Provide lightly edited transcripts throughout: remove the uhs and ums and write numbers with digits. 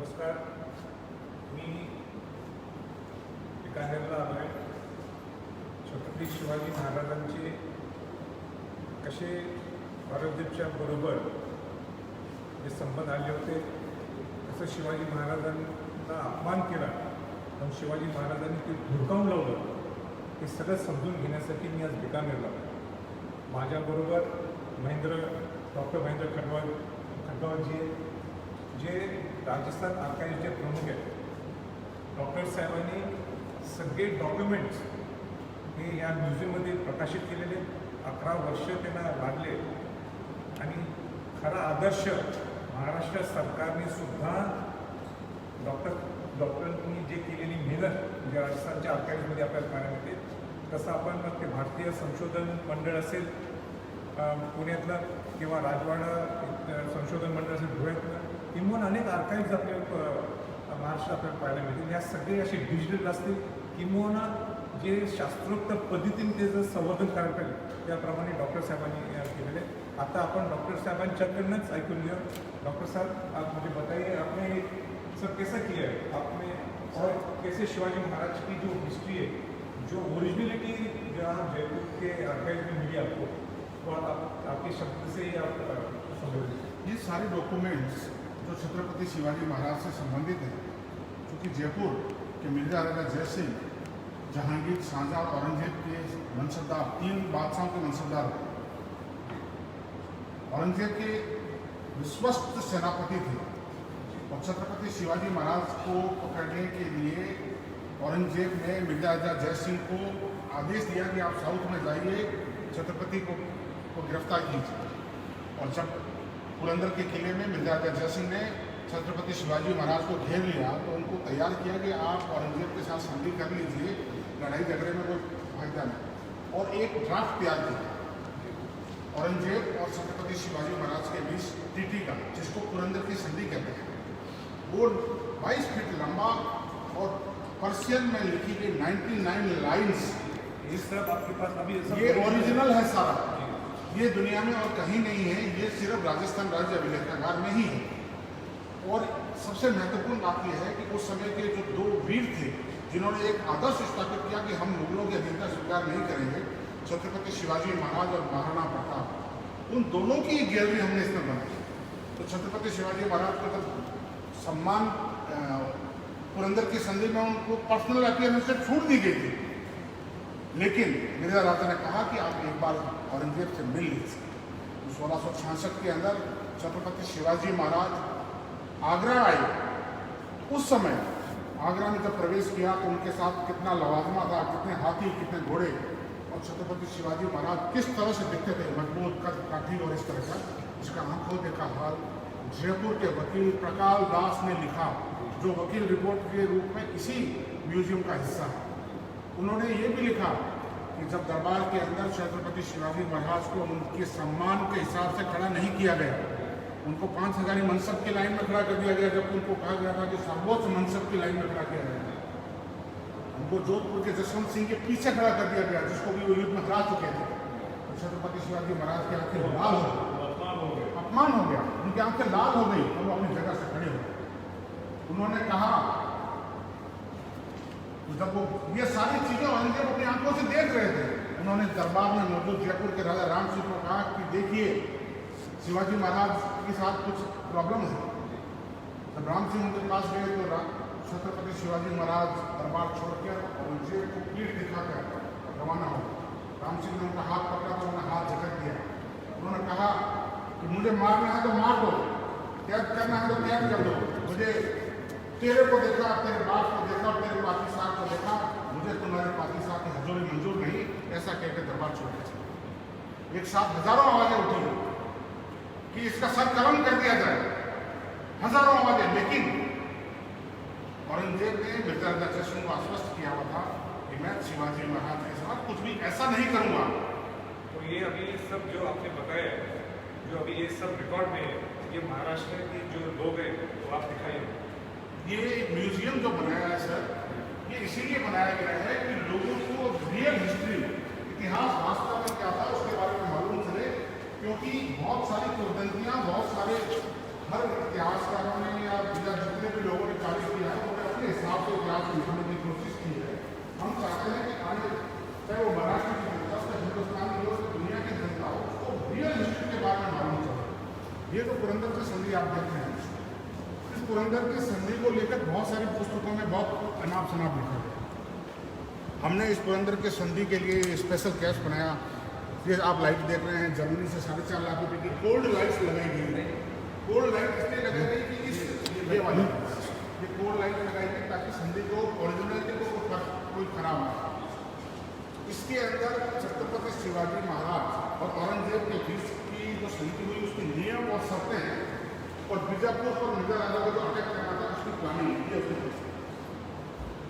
नमस्कार. मी बिकानेरला आलो आहे. छत्रपती शिवाजी महाराजांचे कसे औरंगजेबच्या बरोबर जे संबंध आले होते, कसं शिवाजी महाराजांना अपमान केला पण शिवाजी महाराजांनी ते धुडकावून लावलं, हे सगळं समजून घेण्यासाठी मी आज बिकानेरला आलो. माझ्याबरोबर डॉक्टर महेंद्र खटवालजी जे राजस्थान आर्काइव्हचे प्रमुख आहेत. डॉक्टर साहेबांनी सगळे डॉक्युमेंट्स हे या म्युझियममध्ये प्रकाशित केलेले. 11 वर्ष त्यांना लागले आणि खरा आदर्श महाराष्ट्र सरकारने सुद्धा डॉक्टरांनी जे केलेली मेहनत जे राजस्थानच्या आर्काइव्हमध्ये आपल्याला पाहायला मिळते, तसं आपण ते भारतीय संशोधन मंडळ असेल पुण्यातलं किंवा राजवाडा संशोधन मंडळ असेल धुळ्यातलं, किंवा अनेक आर्काइव्ज आपल्या महाराष्ट्रात आपल्याला पाहायला मिळतील. या सगळे असे डिजिटल असतील किंवा जे शास्त्रोक्त पद्धतीने ते जर संवर्धन करायला पाहिजे त्याप्रमाणे डॉक्टर साहेबांनी केलेले. आता आपण डॉक्टर साहेबांच्याकडनंच ऐकून घेऊ. डॉक्टर साहब, आप मुझे बताइए आपने सब कैसा किया है आपने, और कैसे शिवाजी महाराज की जो हिस्ट्री है, जो ओरिजिनलिटी जहाँ जयपुर के आर्काइव में मिली आपको, तो आपके शब्द से ही आप समझ. ये सारे डॉक्यूमेंट्स जो छत्रपति शिवाजी महाराज से संबंधित हैं, क्योंकि जयपुर के मिर्जा राजा जय सिंह, जहांगीर, शाहजहां, औरंगजेब के वंशधार, 3 बादशाहों के वंशधार. औरंगजेब के विश्वस्त सेनापति थे और छत्रपति शिवाजी महाराज को पकड़ने के लिए औरंगजेब ने मिर्जा राजा जय सिंह को आदेश दिया कि आप साउथ में जाइए, छत्रपति को गिरफ्तार कीजिए. और जब पुरंदर के किले में मिर्जा राजा जय सिंह ने छत्रपति शिवाजी महाराज को घेर लिया तो उनको तैयार किया कि आप औरंगजेब के साथ संधि कर लीजिए, लड़ाई झगड़े में कोई फायदा नहीं. और एक ड्राफ्ट तैयार किया औरंगजेब और छत्रपति शिवाजी महाराज के बीच ट्रीटी का, जिसको पुरंदर की संधि कहते हैं. वो 22 फीट लंबा और पर्शियन में लिखी गई 99 लाइन्स. ये सब आपके पास अभी ये ओरिजिनल है सारा, ये दुनिया में और कहीं नहीं है, ये सिर्फ राजस्थान राज्य अभिलेखागार में ही है. और सबसे महत्वपूर्ण बात यह है कि उस समय के जो 2 वीर थे जिन्होंने एक आदर्श स्थापित किया कि हम मुगलों की अधीनता स्वीकार नहीं करेंगे, छत्रपति शिवाजी महाराज और महाराणा प्रताप, उन दोनों की गैलरी हमने इसमें बनाई. तो छत्रपति शिवाजी महाराज को जब सम्मान पुरंदर की संधि में उनको पर्सनल अपीयरेंस से छूट दी गई थी, लेकिन मिर्जा राजा ने कहा कि आप एक बार औरंगजेब से मिल लीजिए. 1666 के अंदर छत्रपति शिवाजी महाराज आगरा आए. उस समय आगरा में जब प्रवेश किया तो उनके साथ कितना लवाजमा था, कितने हाथी, कितने घोड़े, और छत्रपति शिवाजी महाराज किस तरह से दिखते थे, मजबूत, कद काठी और इस तरह का. इसका आंखों देखा हाल जयपुर के वकील प्रकाल दास ने लिखा, जो वकील रिपोर्ट के रूप में इसी म्यूजियम का हिस्सा है. उन्होंने ये भी लिखा कि जब दरबार के अंदर छत्रपति शिवाजी महाराज को उनके सम्मान के हिसाब से खड़ा नहीं किया गया, उनको 5000 मनसब की लाइन में खड़ा कर दिया गया, जबकि उनको कहा गया था कि सर्वोच्च मनसब की लाइन में खड़ा किया गया. उनको जोधपुर के जसवंत सिंह के पीछे खड़ा कर दिया गया, जिसको भी वो युद्ध में हरा चुके थे. तो छत्रपति शिवाजी महाराज की आंखें लाल हो गई, अपमान हो गया, उनकी आंखें लाल हो गई और वो अपनी जगह से खड़े हो गए. उन्होंने कहा, जब वो ये सारी चीजें औरंगजेब अपनी आंखों से देख रहे थे, उन्होंने दरबार में मौजूद जयपुर के राजा राम सिंह को कहा कि देखिए शिवाजी महाराज के साथ कुछ प्रॉब्लम है. जब राम सिंह उनके पास गए तो छत्रपति शिवाजी महाराज दरबार छोड़कर औरंगजेब को पीठ दिखाकर रवाना हो. राम सिंह ने उनका हाथ पकड़ा तो उन्होंने हाथ झटक दिया. उन्होंने कहा कि मुझे मारना है तो मार दो, त्याग करना है तो त्याग कर दो. मुझे तेरे को देखा, तेरे बाप को देखा, तेरे पाती साहब को देखा, मुझे तुम्हारे पाती साहब की हजूरी मंजूर नहीं, ऐसा कहकर दरबार छोड़ दिया. एक साथ हजारों आवाजें उठी कि इसका सर कलम कर दिया जाए, हजारों आवाजें. लेकिन औरंगजेब ने मिर्जा राजा जय सिंह को आश्वस्त किया हुआ था कि मैं शिवाजी महाराज के साथ कुछ भी ऐसा नहीं करूंगा. तो ये अभी सब जो आपने बताया, जो अभी ये सब रिकॉर्ड में है, ये महाराष्ट्र के जो लोग हैं वो आप दिखाइए. ये म्यूजियम जो बनाया है सर, ये इसीलिए बनाया गया है कि लोगों को रियल हिस्ट्री, इतिहास वास्तव में क्या था उसके बारे में मालूम चले. क्योंकि बहुत सारी किंवदंतियाँ, बहुत सारे हर इतिहासकारों ने या जितने भी लोगों से इतिहास को लिखने की कोशिश की है। हम चाहते हैं कि आगे चाहे वो महाराष्ट्र की जनता हो, हिंदुस्तान की हो, दुनिया की जनता हो, उसको रियल हिस्ट्री के बारे में मालूम चले। ये जो पुरंदर की संधि आप देख रहे हैं, इस पुरंदर की संधि को लेकर बहुत सारी पुस्तकों में बहुत अनाप शनाप लिखा गया। हमने इस पुरंदर के संधि के लिए स्पेशल कैश बनाया। ये आप लाइट देख रहे हैं, जर्मनी से 4.5 लाख रुपए की कोल्ड लाइट्स लगाई गई। कोल्ड लाइट इसलिए लगाई गई कि इस ये वाली ये कोल्ड लाइट लगाई गई ताकि संधि को ओरिजिनलिटी को कोई खराब ना हो। इसके अंदर छत्रपति शिवाजी महाराज और औरंगजेब के बीच की जो संधि हुई उसके नियम और शर्तें हैं, और बीजापुर पर मिर्जा राजा को जो अटैक करना था उसकी प्लानिंग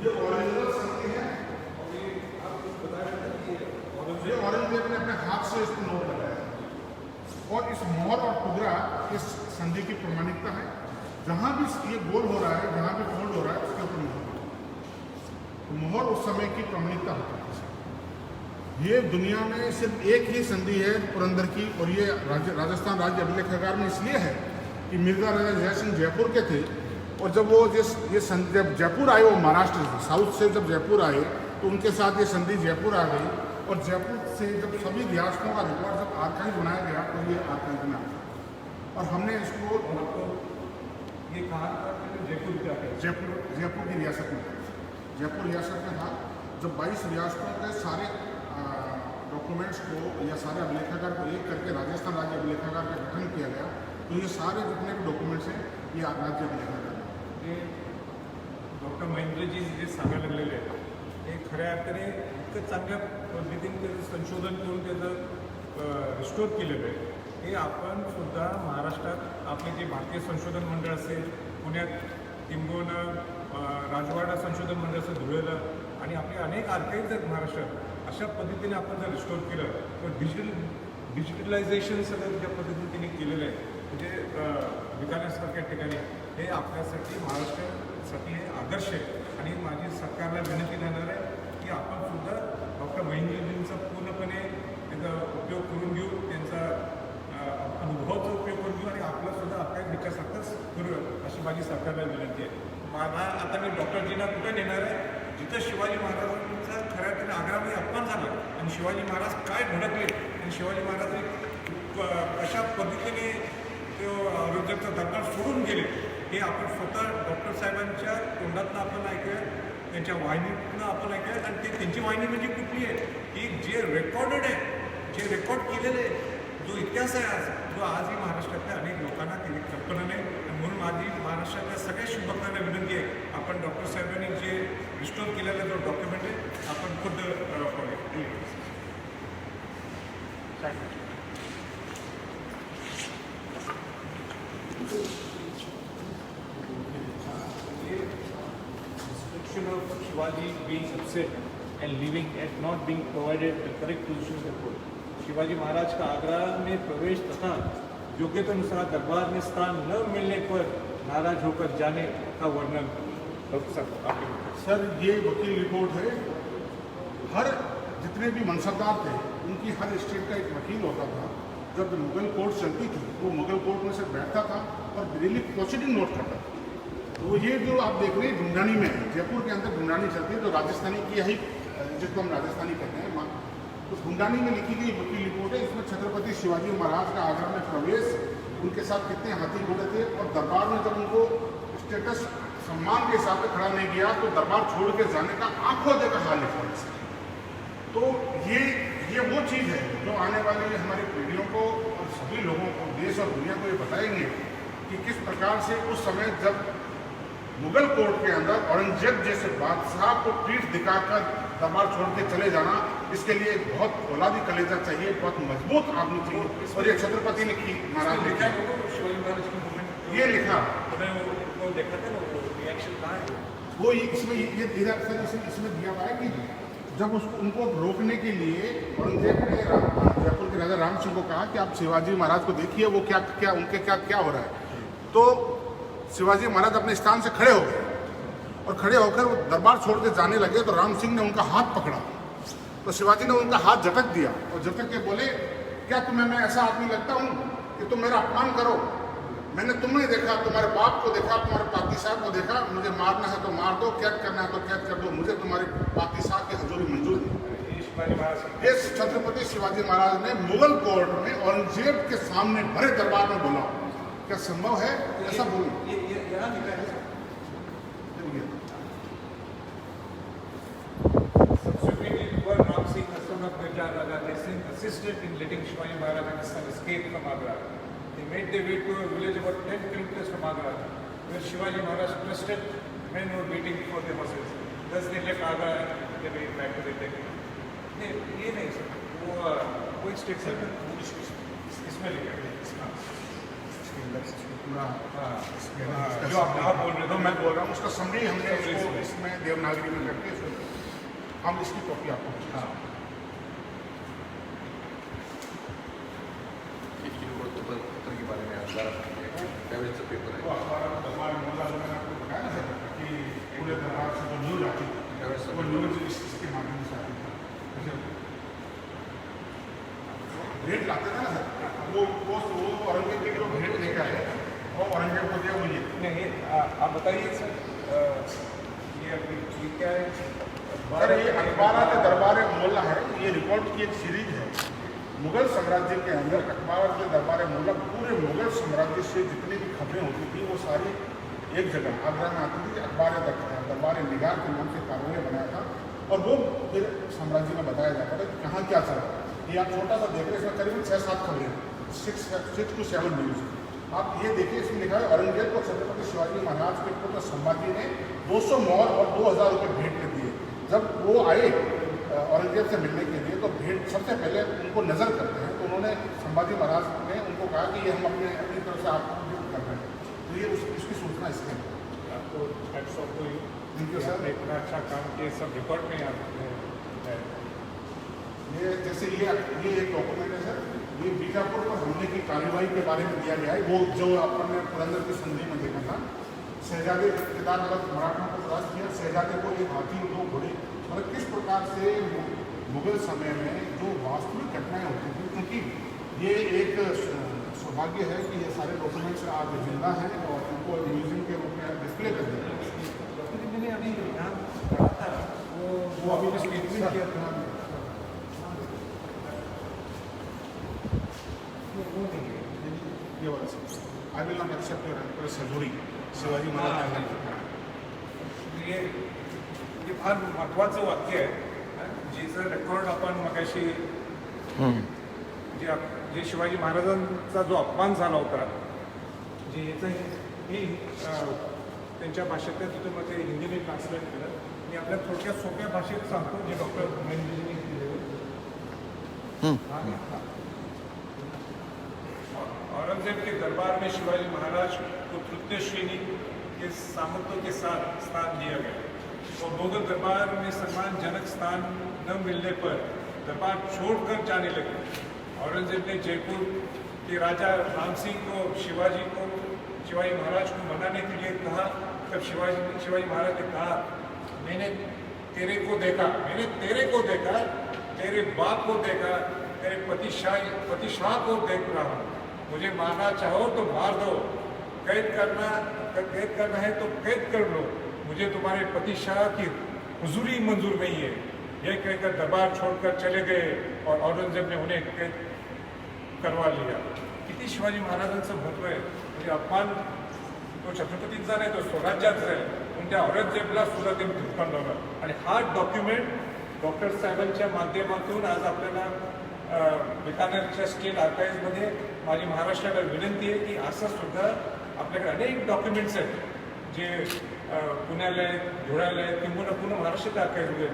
ये ओरिजिनल संधि है। ये औरंगजेब ने अपने हाथ से इसको नोट लगाया, और इस मोहर और टुकड़ा इस संधि की प्रमाणिकता है। जहाँ भी ये गोल हो रहा है, जहाँ भी फोल्ड हो रहा है, उसके ऊपर मोहर उस समय की प्रमाणिकता होती है। ये दुनिया में सिर्फ एक ही संधि है पुरंदर की, और ये राजस्थान राज्य अभिलेखागार में इसलिए है कि मिर्जा राजा जय सिंह जयपुर के थे, और जब वो जब जयपुर आए, वो महाराष्ट्र से साउथ से जब जयपुर आए तो उनके साथ ये संधि जयपुर आ गई। और जयपुर से जब सभी रियासतों का रिकॉर्ड जब आर्काइव बनाया गया तो ये आर्काइव में आया, और हमने इसको ये कहाँ जयपुर क्या है? जयपुर की रियासत में, जयपुर रियासत में था। जब 22 रियासतों के सारे डॉक्यूमेंट्स को या सारे अभिलेखागार को एक करके राजस्थान राज्य अभिलेखागार का गठन किया गया, तो ये सारे जितने भी डॉक्यूमेंट्स हैं ये राज्य अभिलेखागार हे डॉक्टर महेंद्रजी जे सांगायला लागलेले आहेत हे खऱ्या अर्थाने इतकं चांगल्या पद्धतीने त्याचं संशोधन करून त्याचं रिस्टोर केलेलं आहे. हे आपण सुद्धा महाराष्ट्रात आपले जे भारतीय संशोधन मंडळ असेल, पुण्यात किंबहुना राजवाडा संशोधन मंडळ असेल धुळेला, आणि आपले अनेक आर्काइव्ज आहेत महाराष्ट्रात, अशा पद्धतीने आपण जर रिस्टोर केलं तर डिजिटलायझेशन सगळं ज्या पद्धतीने त्यांनी केलेलं आहे, म्हणजे विकासासारख्या ठिकाणी हे आपल्यासाठी महाराष्ट्रासाठी हे आदर्श आहे. आणि माझी सरकारला विनंती राहणार आहे की आपण सुद्धा डॉक्टर महेंद्रजींचा पूर्णपणे त्याचा उपयोग करून घेऊ, त्यांचा अनुभवाचा उपयोग करून घेऊ, आणि आपला सुद्धा आर्काइव्ह ह्याच्यासारखंच करूया अशी माझी सरकारला विनंती आहे. मला आता मी डॉक्टरजींना कुठे नेणार आहे, जिथं शिवाजी महाराजांचा खऱ्या अर्थाने आग्रामध्ये अपमान झाला, आणि शिवाजी महाराज काय भडकले, आणि शिवाजी महाराज कशा पद्धतीने तो औरंगजेबचा दरबार सोडून गेले, हे आपण स्वतः डॉक्टर साहेबांच्या तोंडातनं आपण ऐकूया, त्यांच्या वाहिनीतनं आपण ऐकूया. आणि ते त्यांची वाहिनी म्हणजे कुठली आहे की जे रेकॉर्डेड आहे, जे रेकॉर्ड केलेले आहे, जो इतिहास आहे आज, जो आजही महाराष्ट्रातल्या अनेक लोकांना त्याची कल्पना नाही. आणि म्हणून माझी महाराष्ट्रातल्या सगळ्या शिवभक्तांना विनंती आहे, आपण डॉक्टर साहेबांनी जे रिस्टोर केलेला जो डॉक्युमेंट आहे आपण खुद of Shivaji being upset and leaving and not being provided the correct position of the court. Shivaji Maharaj का आगरा में प्रवेश तथा योग्यतानुसार दरबार में स्थान न मिलने पर नाराज होकर जाने का वर्णन सर ये वकील रिपोर्ट है। हर जितने भी मनसबदार थे उनकी हर स्टेट का एक वकील होता था। जब मुगल कोर्ट चलती थी वो मुगल कोर्ट में से बैठता था और डेली प्रोसीडिंग नोट करता था। तो ये जो आप देख रहे हैं ढूंढानी में है, जयपुर के अंदर ढूंढानी चलती है, तो राजस्थानी की यही जिसको हम राजस्थानी कहते हैं, तो ढूंढानी में लिखी गई वकील रिपोर्ट है। इसमें छत्रपति शिवाजी महाराज का आगरा में प्रवेश, उनके साथ कितने हाथी घोड़े थे, और दरबार में जब उनको स्टेटस सम्मान के हिसाब से खड़ा नहीं किया तो दरबार छोड़ के जाने का आंखों देखा हाल लिखा है। तो ये वो चीज़ है जो आने वाली हमारी पीढ़ियों को और सभी लोगों को, देश और दुनिया को ये बताएंगे कि किस प्रकार से उस समय जब मुगल कोर्ट के अंदर औरंगजेब जैसे बादशाह को पीठ दिखाकर दरबार छोड़ के चले जाना, इसके लिए बहुत औलादी कलेजा चाहिए, बहुत मजबूत आदमी चाहिए। और ये छत्रपति ने की, महाराज ने किया, ये लिखा देखा था ना रिएक्शन कहाँ है वो इसमें ये इसमें दिया हुआ है कि जब उसको उनको रोकने के लिए औरंगजेब ने जयपुर के राजा राम सिंह को कहा कि आप शिवाजी महाराज को देखिए वो क्या उनके क्या हो रहा है। तो शिवाजी महाराज अपने स्थान से खड़े हो गए और खड़े होकर वो दरबार छोड़ के जाने लगे, तो राम सिंह ने उनका हाथ पकड़ा, तो शिवाजी ने उनका हाथ झटक दिया और झटक के बोले, क्या तुम्हें मैं ऐसा आदमी लगता हूँ कि तुम मेरा अपमान करो? मैंने तुम्हें देखा, तुम्हारे बाप को देखा, तुम्हारे पाकी साहब को देखा, मुझे मुझे मारना है तो मार दो, कैद करना है तो कैद कर दो, मुझे तुम्हारी पाकिस्तान की हजूरी मंजूर नहीं। ये शिवाजी महाराज की ये छत्रपति शिवाजी महाराज ने मुगल कोर्ट में औरंगजेब के सामने भरे दरबार में बोला। क्या संभव है ऐसा बोलना? ये यहाँ लिखा है। Subsequently, Kuwar Ram Singh, the son of Mirza Raja Jai Singh, assisted in letting Shivaji Maharaj and his son escape from Agra. They made their way to a village about 10 kilometers from Agra, where Shivaji Maharaj trusted men were waiting for their horses. Thus they left Agra and they went back to their technique. ये नहीं sir, वो एक statement इसमें लिखा है। जो आप बोल रहे तो थे, मैं बोल रहा हूँ उसका समरी हमने इसको इसमें देवनागरी में करके हम इसकी कॉपी आपको पत्र के बारे में आप जरा कैबिनेट पेपर है दरबार मैंने आपको बताया ना सर कि पूरे दरबार से जो न्यूज आती थी वो न्यूज इसके माध्यम से आती थी। भेंट लाते थे ना सर, वो औरंगजेब के लिए भेंट लेकर आए और औरंगजेब को दिया मुझे। नहीं आप बताइए सर, ये क्या है? सर ये अखबारा के दरबार मोहल्ला है, ये रिकॉर्ड की एक सीरीज है। मुगल साम्राज्य के अंदर अखबार के दरबार मोहल्ला पूरे मुगल साम्राज्य से जितनी भी खबरें होती थी वो सारी एक जगह आगरा में आती थी। अखबार दरबार निगार के नाम से कार्यालय बनाया था और वो फिर साम्राज्य में बताया जाता था कि कहाँ क्या चल रहा है। ये आप छोटा सा देख रहे हैं, इसमें करीबन 6-7 खबरें, 6 to 7 न्यूज़। आप ये देखिए, इसमें लिखा है औरंगजेब को छत्रपति शिवाजी महाराज के पुत्र संभाजी ने 200 मोहर और 2000 रुपये भेंट में दिए। जब वो आए औरंगजेब से मिलने के लिए तो भेंट सबसे पहले उनको नज़र करते हैं, तो उन्होंने संभाजी महाराज ने उनको कहा कि ये हम अपनी तरफ से आपको गिफ्ट कर रहे हैं। तो ये उसकी सूचना इसके आपको थैंक यू सर, इतना अच्छा काम किया, सब रिकॉर्ड में आपने ये जैसे ये एक डॉक्यूमेंट है सर, ये बीजापुर पर हमले की कार्रवाई के बारे में दिया गया है। वो जो अपन ने पुरंदर की संधि में देखा था, शहजादे केदारनाथ मराठा को त्रास किया, शहजादे को एक हाथी 2 घोड़े, मतलब किस प्रकार से मुगल समय में जो वास्तविक घटनाएं होती थी। क्योंकि ये एक सौभाग्य है कि ये सारे डॉक्यूमेंट्स आज जिंदा हैं और इनको म्यूजियम के रूप में डिस्प्ले कर दिया है। मैंने अभी यहाँ पढ़ा था, वो अभी जो स्टेटमेंट किया था ये वाला sir, I will not accept your empress हजूरी शिवाजी महाराज। ये फार महत्वाचं वाक्य आहे, जिचं रेकॉर्ड आपण मगाशी जे शिवाजी महाराजांचा जो अपमान झाला होता, जे याचं हे त्यांच्या भाषेत तिथून मग ते हिंदीने ट्रान्सलेट केलं. मी आपल्या थोडक्यात सोप्या भाषेत सांगतो जे डॉक्टर महेंद्रजींनी केलेलं. औरंगजेब के दरबार में शिवाजी महाराज को तृतीय श्रेणी के सामंतों के साथ स्थान दिया गया और मुगल दरबार में सम्मानजनक स्थान न मिलने पर दरबार छोड़कर जाने लगे. औरंगजेब ने जयपुर के राजा राम सिंह को शिवाजी महाराज को मनाने के लिए कहा. तब शिवाजी महाराज ने कहा, मैंने तेरे को देखा, तेरे बाप को देखा, तेरे पतिशाह को देख रहा हूँ. मुझे मारना चाहो तो मार दो, कैद करना है तो कैद कर लो, मुझे तुम्हारे पतिशाह की हुजूरी मंजूर नहीं है. यह कहकर दरबार छोड़कर चले गए और औरंगजेब ने उन्हें कैद करवा लिया. किती शिवाजी महाराजांचं महत्व आहे. म्हणजे अपमान तो छत्रपतींचा नाही, तो स्वराज्याचा आहे. पण त्या औरंगजेबला सुद्धा ते धुडकावून लावलं. आणि हा डॉक्युमेंट डॉक्टर साहेबांच्या माध्यमातून आज आपल्याला बिकानेरच्या स्टेट आर्काईव्हमध्ये माझी महाराष्ट्राला विनंती आहे की असं सुद्धा आपल्याकडे अनेक डॉक्युमेंट्स आहेत जे पुण्याला आहेत, धुळ्याला आहेत, किंवा पूर्ण महाराष्ट्राच्या आर्काईव्हमध्ये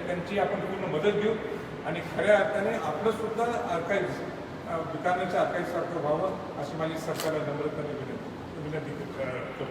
त्यांची आपण पूर्ण मदत घेऊ आणि खऱ्या अर्थाने आपलं सुद्धा आर्काईव्ह बिकानेरच्या आर्काईव्हसारखं व्हावं अशी माझी सरकारला नम्रतेने विनंती करतो.